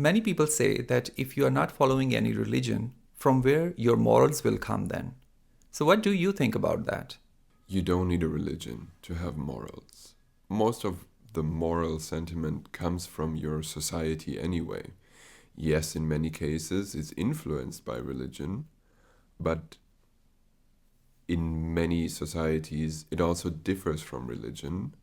Many people say that if you are not following any religion, from where your morals will come then? So, what do you think about that? You don't need a religion to have morals. Most of the moral sentiment comes from your society anyway. Yes, in many cases it's influenced by religion, but in many societies it also differs from religion.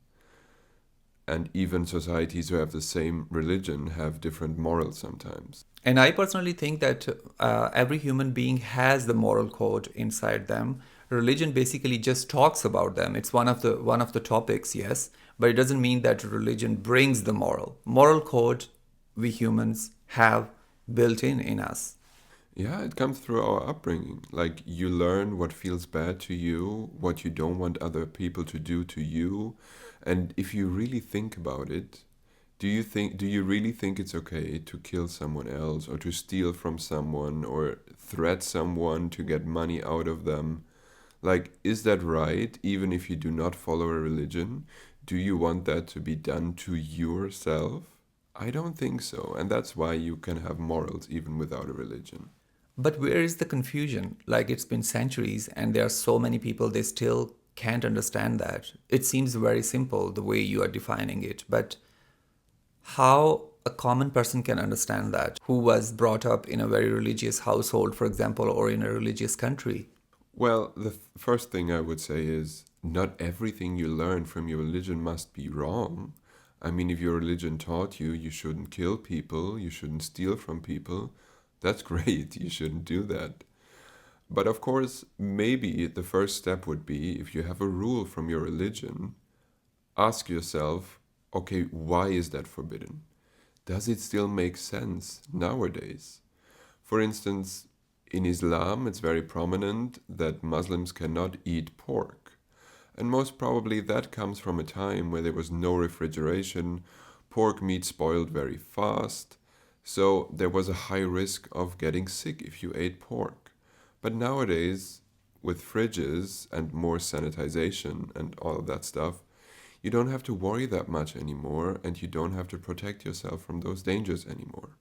And even societies who have the same religion have different morals sometimes. And I personally think that every human being has the moral code inside them. Religion basically just talks about them. It's one of the topics, yes, but it doesn't mean that religion brings the moral code. We humans have built in us. Yeah, it comes through our upbringing. Like you learn what feels bad to you, what you don't want other people to do to you. And if you really think about it, do you really think it's okay to kill someone else or to steal from someone or threat someone to get money out of them? Like, is that right, even if you do not follow a religion? Do you want that to be done to yourself? I don't think so. And that's why you can have morals even without a religion. But where is the confusion? Like it's been centuries and there are so many people they still can't understand that. It seems very simple the way you are defining it, but how a common person can understand that who was brought up in a very religious household, for example, or in a religious country? Well, the first thing I would say is not everything you learn from your religion must be wrong. I mean, if your religion taught you you shouldn't kill people, you shouldn't steal from people, that's great. You shouldn't do that. But of course, maybe the first step would be if you have a rule from your religion, ask yourself, okay, why is that forbidden? Does it still make sense nowadays? For instance, in Islam, it's very prominent that Muslims cannot eat pork. And most probably that comes from a time where there was no refrigeration, pork meat spoiled very fast, so there was a high risk of getting sick if you ate pork. But nowadays, with fridges and more sanitization and all of that stuff, you don't have to worry that much anymore and you don't have to protect yourself from those dangers anymore.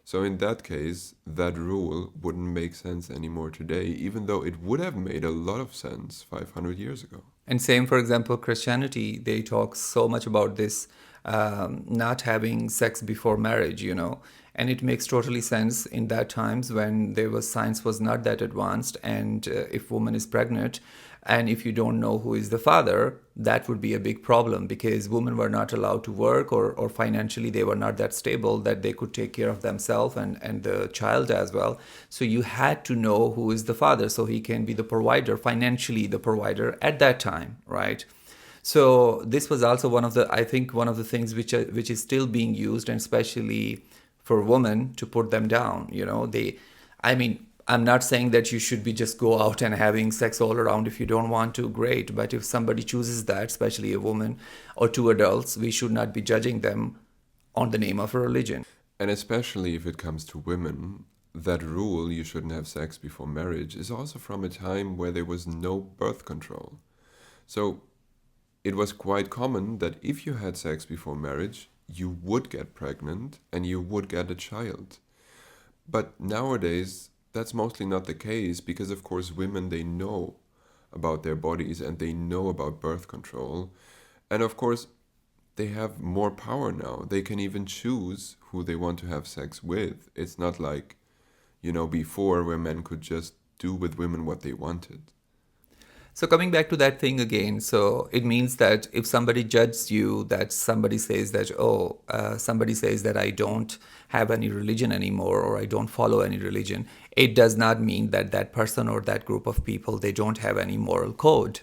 So in that case, that rule wouldn't make sense anymore today, even though it would have made a lot of sense 500 years ago. And same, for example, Christianity, they talk so much about this not having sex before marriage, and it makes totally sense in that times when there was science was not that advanced, and if woman is pregnant, and if you don't know who is the father, that would be a big problem because women were not allowed to work or financially they were not that stable that they could take care of themselves and the child as well. So you had to know who is the father so he can be the provider, financially the provider at that time, right? So this was also I think one of the things which is still being used, and especially for women to put them down. I mean, I'm not saying that you should be just go out and having sex all around if you don't want to, great. But if somebody chooses that, especially a woman or two adults, we should not be judging them on the name of a religion. And especially if it comes to women, that rule you shouldn't have sex before marriage is also from a time where there was no birth control. So it was quite common that if you had sex before marriage, you would get pregnant and you would get a child. But nowadays, that's mostly not the case because, of course, women, they know about their bodies and they know about birth control. And of course, they have more power now. They can even choose who they want to have sex with. It's not like, before where men could just do with women what they wanted. So coming back to that thing again, so it means that if somebody judges you, that somebody says that, somebody says that I don't have any religion anymore or I don't follow any religion, it does not mean that that person or that group of people, they don't have any moral code.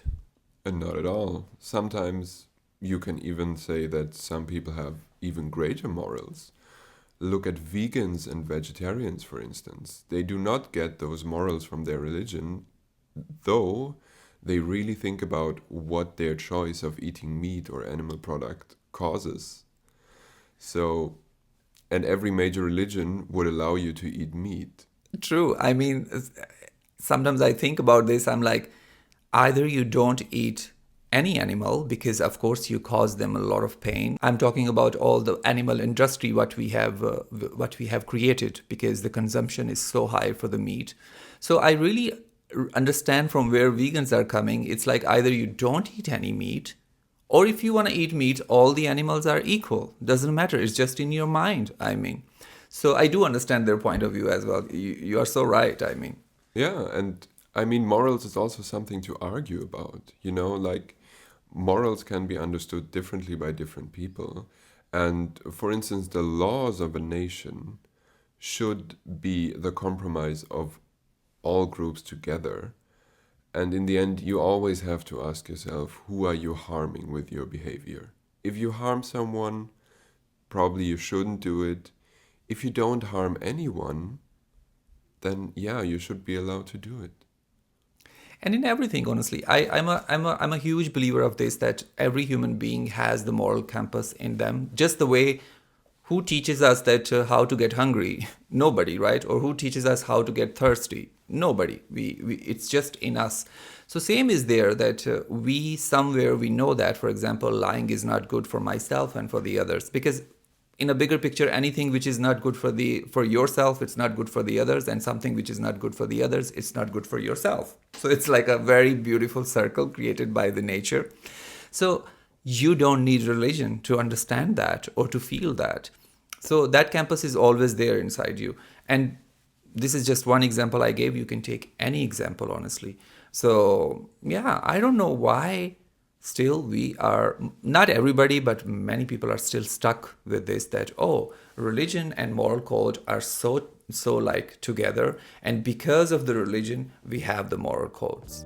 And not at all. Sometimes you can even say that some people have even greater morals. Look at vegans and vegetarians, for instance. They do not get those morals from their religion, though they really think about what their choice of eating meat or animal product causes. So, and every major religion would allow you to eat meat. True. I mean, sometimes I think about this, I'm like, either you don't eat any animal, because of course you cause them a lot of pain. I'm talking about all the animal industry what we have created, because the consumption is so high for the meat. So I really understand from where vegans are coming. It's like either you don't eat any meat, or if you want to eat meat, all the animals are equal. Doesn't matter. It's just in your mind. I mean, so I do understand their point of view as well. You are so right. I mean, Yeah, and I mean, morals is also something to argue about. Like morals can be understood differently by different people. And for instance, the laws of a nation should be the compromise of all groups together. And in the end, you always have to ask yourself, who are you harming with your behavior? If you harm someone, probably you shouldn't do it. If you don't harm anyone, then yeah, you should be allowed to do it. and in everything, honestly, I'm a huge believer of this, that every human being has the moral compass in them. Just the way, who teaches us that how to get hungry? Nobody, right? Or who teaches us how to get thirsty? Nobody. We it's just in us. So same is there, that we somewhere we know that, for example, lying is not good for myself and for the others, because in a bigger picture, anything which is not good for yourself, it's not good for the others, and something which is not good for the others, it's not good for yourself. So it's like a very beautiful circle created by the nature. So you don't need religion to understand that or to feel that. So that campus is always there inside you. And this is just one example I gave. You can take any example, honestly. So yeah, I don't know why still we are, not everybody, but many people are still stuck with this, that, oh, religion and moral code are so like together, and because of the religion we have the moral codes.